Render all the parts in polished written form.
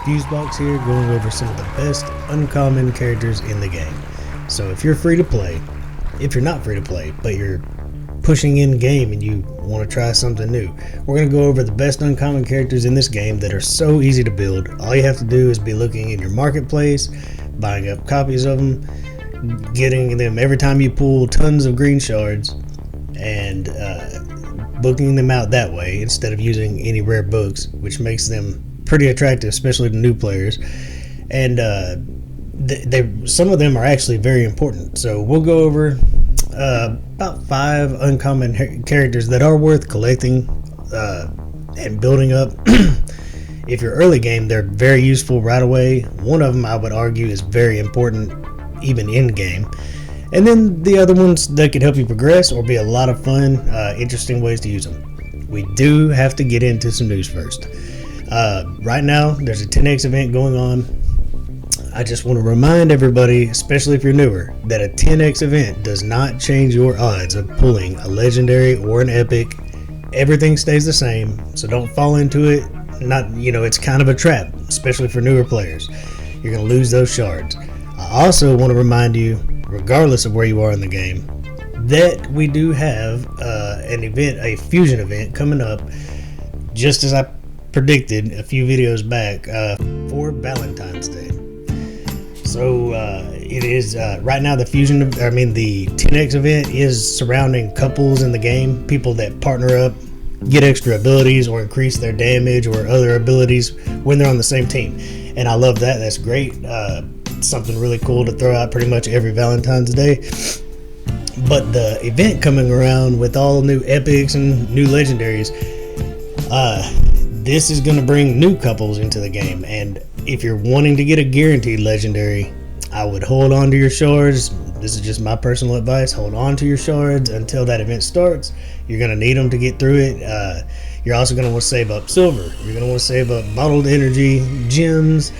FuseBox here, going over some of the best uncommon characters in the game. So if you're free to play, if you're not free to play, but you're pushing in game and you want to try something new, we're going to go over the best uncommon characters in this game that are so easy to build. All you have to do is be looking in your marketplace, buying up copies of them, getting them every time you pull tons of green shards, and booking them out that way instead of using any rare books, which makes them pretty attractive, especially to new players. And some of them are actually very important. So we'll go over about 5 uncommon characters that are worth collecting and building up. If you're early game, they're very useful right away. One of them, I would argue, is very important even in game. And then the other ones that could help you progress or be a lot of fun, interesting ways to use them. We do have to get into some news first. Right now, there's a 10x event going on. I just want to remind everybody, especially if you're newer, that a 10x event does not change your odds of pulling a legendary or an epic. Everything stays the same, so don't fall into it. It's kind of a trap, especially for newer players. You're going to lose those shards. I also want to remind you, regardless of where you are in the game, that we do have an event, a fusion event coming up, just as I predicted a few videos back, for Valentine's Day. So it is right now the 10x event is surrounding couples in the game, people that partner up, get extra abilities or increase their damage or other abilities when they're on the same team. And I love that. That's great. Something really cool to throw out pretty much every Valentine's Day. But the event coming around with all new epics and new legendaries, this is going to bring new couples into the game. And if you're wanting to get a guaranteed legendary, I would hold on to your shards. This is just my personal advice. Hold on to your shards until that event starts. You're going to need them to get through it. You're also going to want to save up silver. You're going to want to save up bottled energy, gems,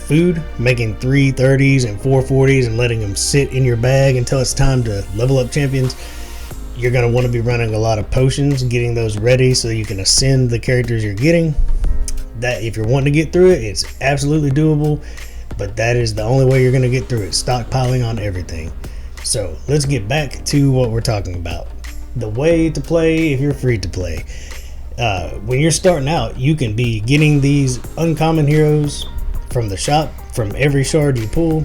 food, making 330s and 440s and letting them sit in your bag until it's time to level up champions. You're going to want to be running a lot of potions, getting those ready so you can ascend the characters you're getting. That if you're wanting to get through it, it's absolutely doable, but that is the only way you're going to get through it, stockpiling on everything. So let's get back to what we're talking about. The way to play if you're free to play. When you're starting out, you can be getting these uncommon heroes from the shop, from every shard you pull.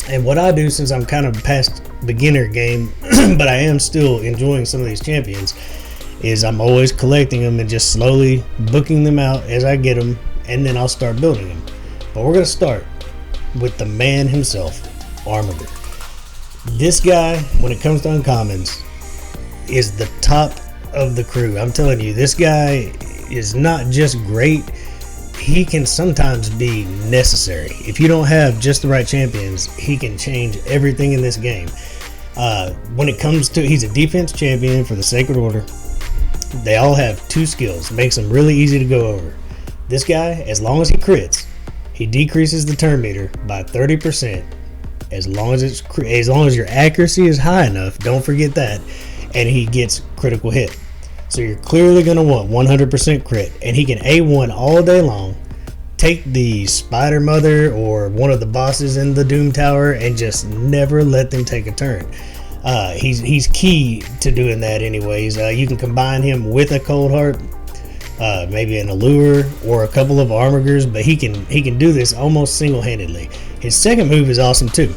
And what I do, since I'm kind of past beginner game, but I am still enjoying some of these champions, is I'm always collecting them and just slowly booking them out as I get them, and then I'll start building them. But we're going to start with the man himself, Armiger. This guy, when it comes to uncommons, is the top of the crew. I'm telling you, this guy is not just great, he can sometimes be necessary. If you don't have just the right champions, he can change everything in this game. When it comes to, he's a defense champion for the Sacred Order. They all have 2 skills, makes them really easy to go over. This guy, as long as he crits, he decreases the turn meter by 30%. As long as your accuracy is high enough, don't forget that, and he gets critical hit. So you're clearly going to want 100% crit, and he can A1 all day long, take the Spider Mother or one of the bosses in the Doom Tower and just never let them take a turn. He's key to doing that anyways. You can combine him with a Cold Heart, maybe an Allure or a couple of Armigers, but he can do this almost single-handedly. His second move is awesome too.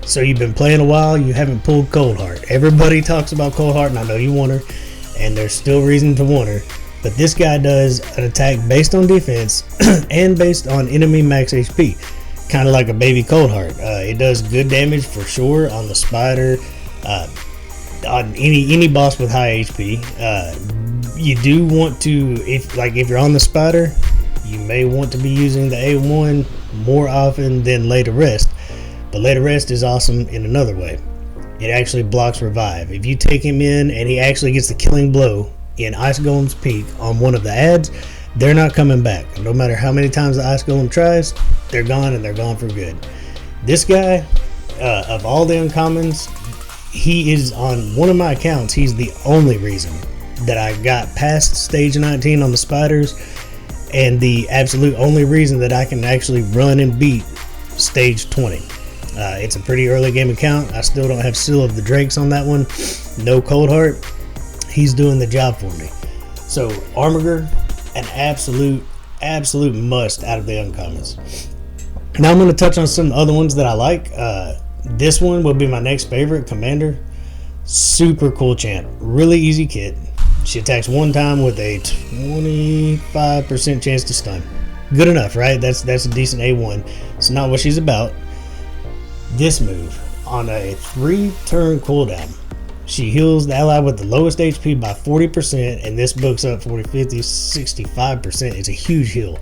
So you've been playing a while, you haven't pulled Cold Heart. Everybody talks about Cold Heart, and I know you want her, and there's still reason to want her. But this guy does an attack based on defense and based on enemy max HP. Kind of like a baby Cold Heart. It does good damage for sure on the Spider, on any boss with high HP. You do want to, if you're on the Spider, you may want to be using the A1 more often than Lay to Rest. But Lay to Rest is awesome in another way. It actually blocks revive. If you take him in and he actually gets the killing blow in Ice Golem's Peak on one of the ads, they're not coming back. No matter how many times the Ice Golem tries, they're gone, and they're gone for good. This guy, of all the uncommons, he is on one of my accounts. He's the only reason that I got past stage 19 on the spiders and the absolute only reason that I can actually run and beat stage 20. It's a pretty early game account. I still don't have Seal of the Drakes on that one. No Cold Heart. He's doing the job for me. So Armiger, an absolute must out of the uncommons. Now I'm going to touch on some other ones that I like. This one will be my next favorite, Commander. Super cool champ. Really easy kit. She attacks one time with a 25% chance to stun. Good enough, right? That's a decent A1. It's not what she's about. This move, on a 3-turn cooldown, she heals the ally with the lowest HP by 40%, and this books up 40, 50, 65%. It's a huge heal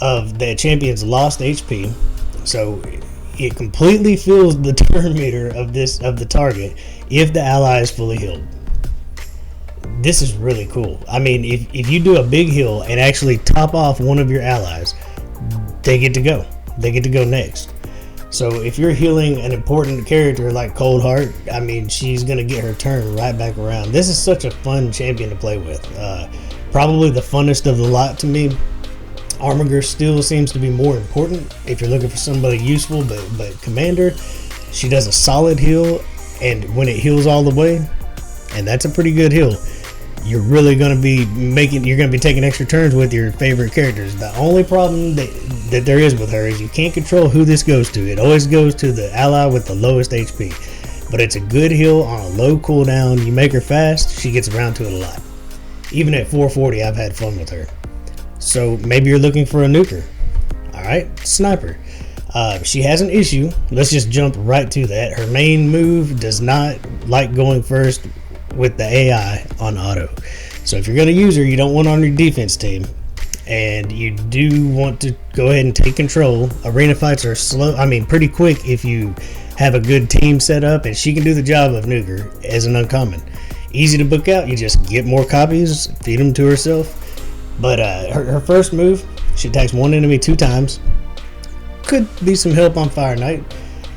of the champion's lost HP. So it completely fills the turn meter of the target if the ally is fully healed. This is really cool. I mean, if you do a big heal and actually top off one of your allies, they get to go. They get to go next. So if you're healing an important character like Cold Heart, I mean, she's going to get her turn right back around. This is such a fun champion to play with. Probably the funnest of the lot to me. Armiger still seems to be more important if you're looking for somebody useful, but Commander, she does a solid heal, and when it heals all the way, and that's a pretty good heal, you're really going to be taking extra turns with your favorite characters. The only problem that there is with her is you can't control who this goes to. It always goes to the ally with the lowest HP. But it's a good heal on a low cooldown. You make her fast, she gets around to it a lot. Even at 440, I've had fun with her. So maybe you're looking for a nuker. Alright, Sniper. She has an issue. Let's just jump right to that. Her main move does not like going first with the AI on auto. So if you're going to use her, you don't want her on your defense team, and you do want to go ahead and take control. Arena fights are pretty quick if you have a good team set up, and she can do the job of nuker as an uncommon. Easy to book out. You just get more copies, feed them to herself. But her first move, she attacks one enemy 2 times. Could be some help on Fire Knight.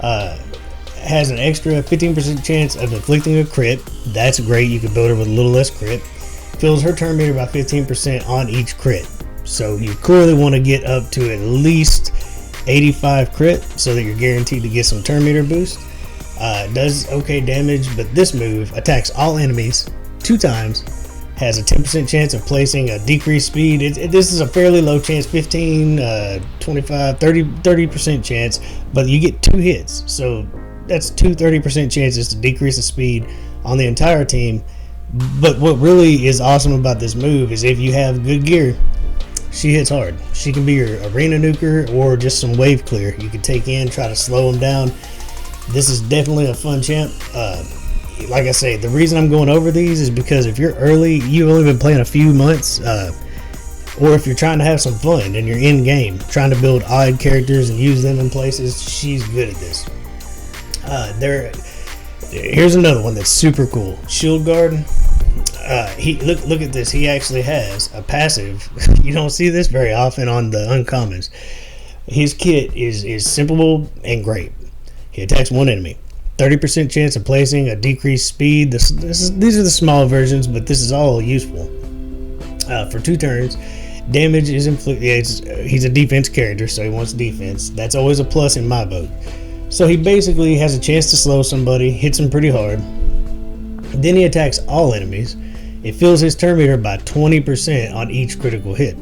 Has an extra 15% chance of inflicting a crit. That's great. You can build her with a little less crit. Fills her turn meter by 15% on each crit. So you clearly want to get up to at least 85 crit so that you're guaranteed to get some turn meter boost. Does okay damage, but this move attacks all enemies 2 times. Has a 10% chance of placing a decreased speed. This is a fairly low chance, 15, 25, 30% chance, but you get 2 hits. So that's 2 30% chances to decrease the speed on the entire team. But what really is awesome about this move is if you have good gear, she hits hard. She can be your arena nuker or just some wave clear. You can take in, try to slow them down. This is definitely a fun champ. Like I say, the reason I'm going over these is because if you're early, you've only been playing a few months, or if you're trying to have some fun and you're in game, trying to build odd characters and use them in places, she's good at this. Here's another one that's super cool. Shield Guard. Look at this. He actually has a passive. You don't see this very often on the uncommons. His kit is simple and great. He attacks one enemy. 30% chance of placing a decreased speed. These are the small versions, but this is all useful. For 2 turns, damage is inflicted. He's a defense character, so he wants defense. That's always a plus in my book. So he basically has a chance to slow somebody, hits him pretty hard. Then he attacks all enemies. It fills his turn meter by 20% on each critical hit.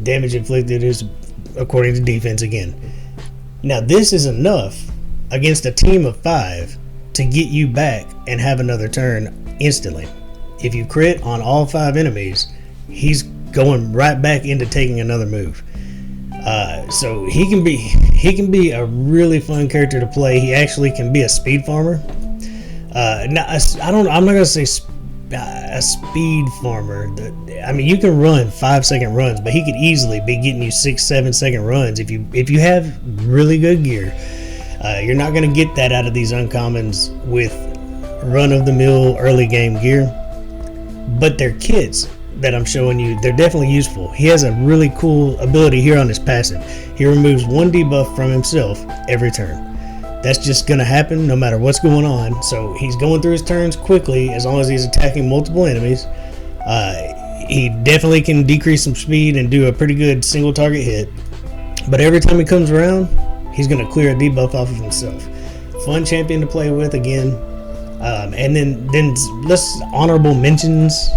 Damage inflicted is according to defense again. Now this is enough against a team of 5 to get you back and have another turn instantly. If you crit on all 5 enemies, he's going right back into taking another move. So he can be a really fun character to play. He actually can be a speed farmer. I'm not gonna say a speed farmer. I mean, you can run 5-second runs, but he could easily be getting you 6-7 second runs if you have really good gear. You're not going to get that out of these uncommons with run-of-the-mill early game gear, but their kits that I'm showing you, they're definitely useful. He has a really cool ability here on his passive. He removes 1 debuff from himself every turn. That's just going to happen no matter what's going on. So he's going through his turns quickly as long as he's attacking multiple enemies. He definitely can decrease some speed and do a pretty good single target hit. But every time he comes around, he's going to clear a debuff off of himself. Fun champion to play with again. And then let's honorable mentions.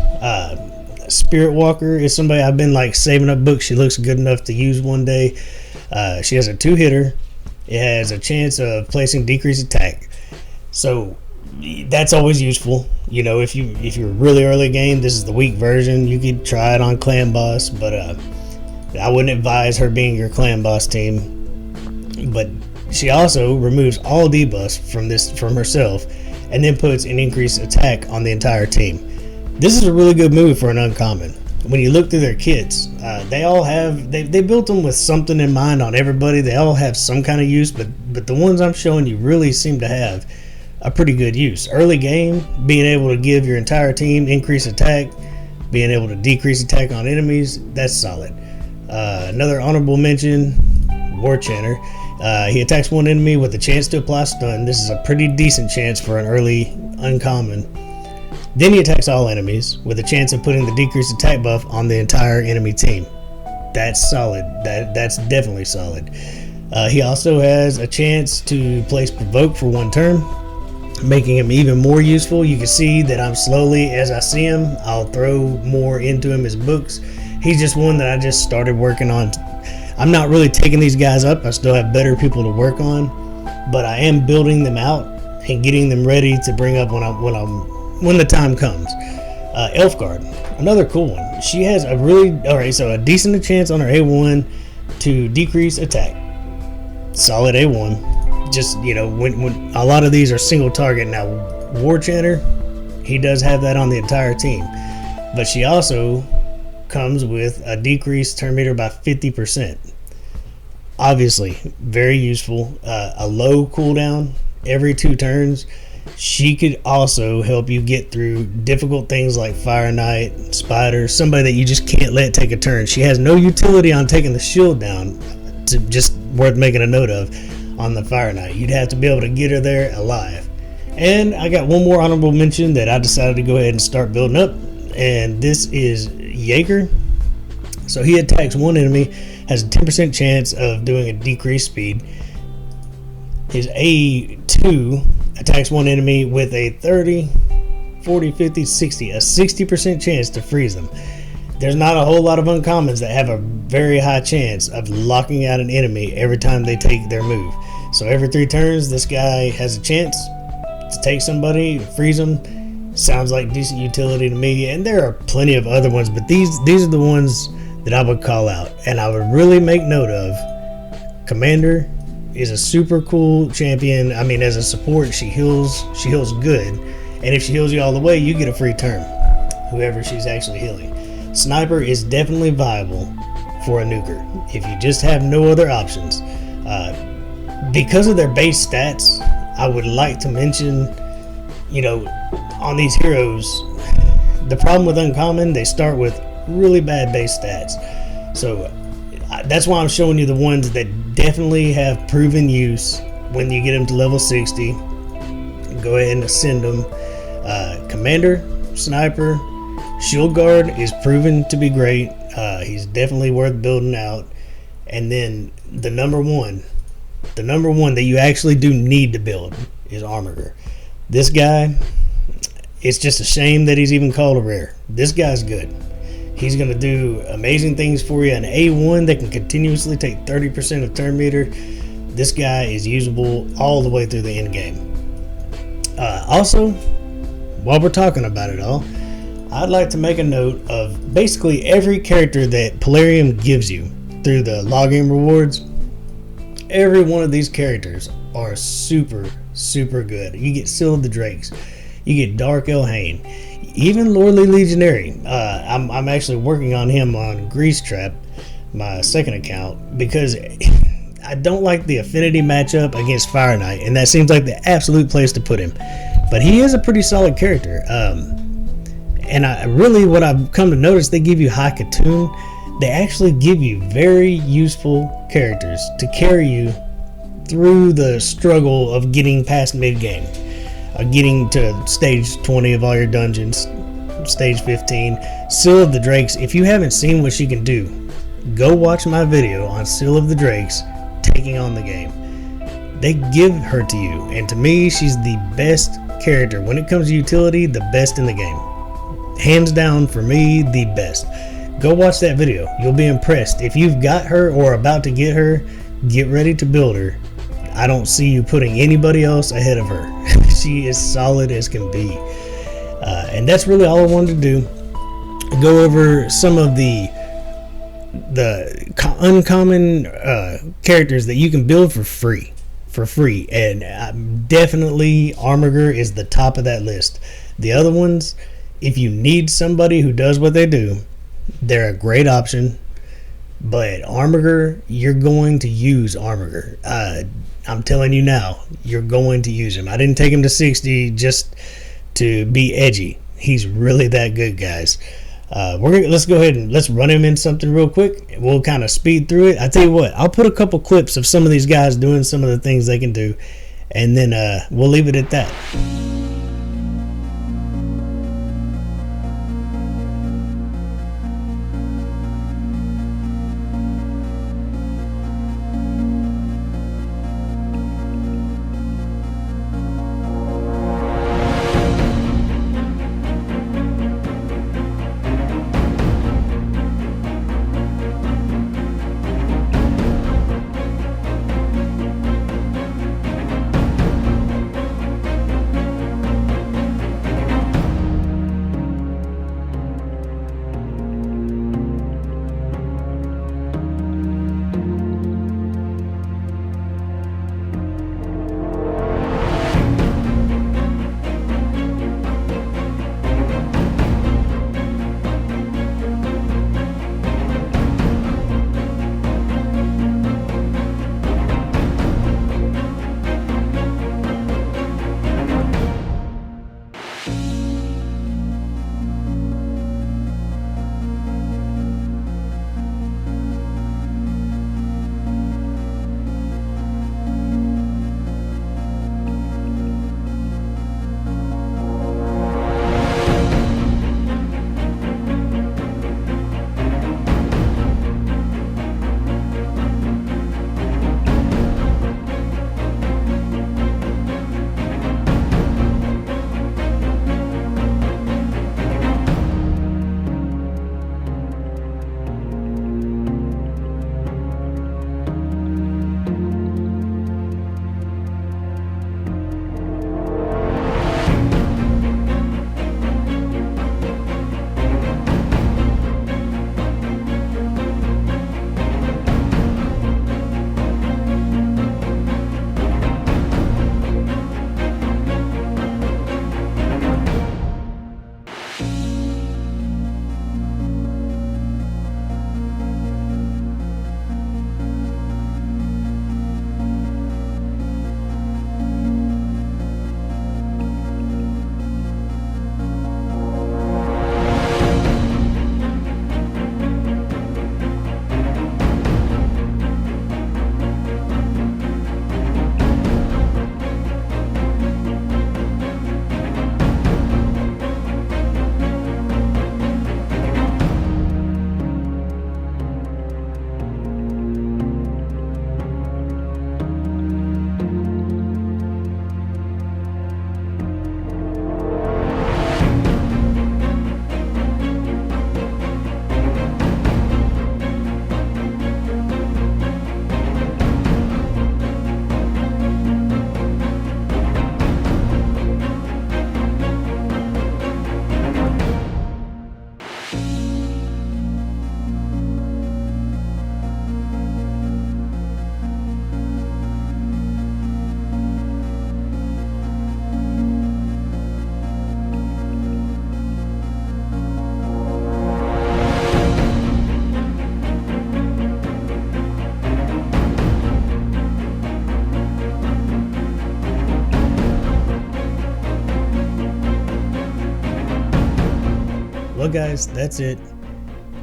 Spirit Walker is somebody I've been like saving up books. She looks good enough to use one day. She has a 2-hitter. It has a chance of placing decreased attack. So that's always useful. You know, if you're really early game, this is the weak version. You could try it on clan boss, but I wouldn't advise her being your clan boss team. But she also removes all debuffs from herself, and then puts an increased attack on the entire team. This is a really good move for an uncommon. When you look through their kits, they all have they built them with something in mind on everybody. They all have some kind of use, but the ones I'm showing you really seem to have a pretty good use. Early game, being able to give your entire team increased attack, being able to decrease attack on enemies, that's solid. Another honorable mention, War Chanter. He attacks one enemy with a chance to apply stun. This is a pretty decent chance for an early uncommon. Then he attacks all enemies with a chance of putting the decreased attack buff on the entire enemy team. That's solid. That's definitely solid. He also has a chance to place Provoke for 1 turn, making him even more useful. You can see that I'm slowly, as I see him, I'll throw more into him as books. He's just one that I just started working on. I'm not really taking these guys up. I still have better people to work on, but I am building them out and getting them ready to bring up when the time comes. Elfguard, another cool one. She has a decent chance on her A1 to decrease attack. Solid A1. Just, you know, when a lot of these are single target. Now, War Chanter, he does have that on the entire team, but she also comes with a decreased turn meter by 50%. Obviously, very useful. A low cooldown every 2 turns. She could also help you get through difficult things like Fire Knight, Spider, somebody that you just can't let take a turn. She has no utility on taking the shield down, to just worth making a note of on the Fire Knight. You'd have to be able to get her there alive. And I got one more honorable mention that I decided to go ahead and start building up, and this is Jaeger. So he attacks one enemy, has a 10% chance of doing a decreased speed. His A2 attacks one enemy with a 30, 40, 50, 60, a 60% chance to freeze them. There's not a whole lot of uncommons that have a very high chance of locking out an enemy every time they take their move. So every 3 turns, this guy has a chance to take somebody, freeze them. Sounds like decent utility to me, and there are plenty of other ones, but these are the ones that I would call out, and I would really make note of. Commander is a super cool champion. I mean, as a support, she heals good, and if she heals you all the way, you get a free turn, whoever she's actually healing. Sniper is definitely viable for a nuker if you just have no other options. Because of their base stats, I would like to mention, you know, on these heroes, the problem with uncommon, they start with really bad base stats. So that's why I'm showing you the ones that definitely have proven use. When you get them to level 60, go ahead and ascend them. Commander, Sniper, Shield Guard is proven to be great. He's definitely worth building out. And then the number one that you actually do need to build is Armorer. This guy, it's just a shame that he's even called a rare. This guy's good. He's going to do amazing things for you. An A1 that can continuously take 30% of turn meter. This guy is usable all the way through the end game. Also, while we're talking about it all, I'd like to make a note of basically every character that Polarium gives you through the login rewards. Every one of these characters are super, super good. You get Seal of the Drakes. You get Dark Elhain. Even Lordly Legionary. I'm actually working on him on Grease Trap, my second account, because I don't like the affinity matchup against Fire Knight, and that seems like the absolute place to put him. But he is a pretty solid character. And what I've come to notice, they give you High Katoon. They actually give you very useful characters to carry you through the struggle of getting past mid-game. Getting to stage 20 of all your dungeons, stage 15. Seal of the Drakes, if you haven't seen what she can do, go watch my video on Seal of the Drakes taking on the game. They give her to you, and to me, she's the best character. When it comes to utility, the best in the game. Hands down, for me, the best. Go watch that video. You'll be impressed. If you've got her or about to get her, get ready to build her. I don't see you putting anybody else ahead of her. She is solid as can be. And that's really all I wanted to do. Go over some of the uncommon characters that you can build for free. And definitely Armiger is the top of that list. The other ones, if you need somebody who does what they do, they're a great option. But Armiger, you're going to use Armiger. I'm telling you now, you're going to use him. I didn't take him to 60 just to be edgy. He's really that good, guys. Let's go ahead and let's run him in something real quick. We'll kind of speed through it. I tell you what, I'll put a couple clips of some of these guys doing some of the things they can do, and then we'll leave it at that. Well, guys, that's it.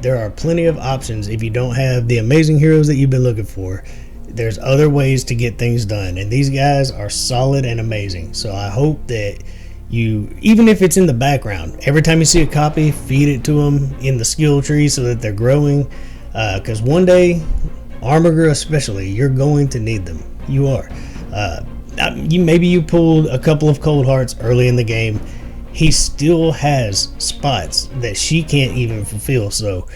There are plenty of options if you don't have the amazing heroes that you've been looking for. There's other ways to get things done, and these guys are solid and amazing. So I hope that Even if it's in the background, every time you see a copy, feed it to them in the skill tree so that they're growing, because one day, Armiger especially, you're going to need them. You are. Maybe you pulled a couple of cold hearts early in the game. He still has spots that she can't even fulfill, so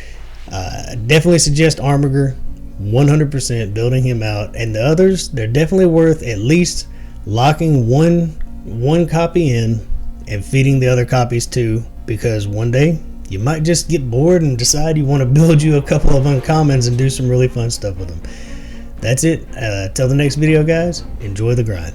definitely suggest Armiger 100%, building him out. And the others, they're definitely worth at least locking one copy in and feeding the other copies too, because one day you might just get bored and decide you want to build you a couple of uncommons and do some really fun stuff with them. That's it. Till the next video, guys. Enjoy the grind.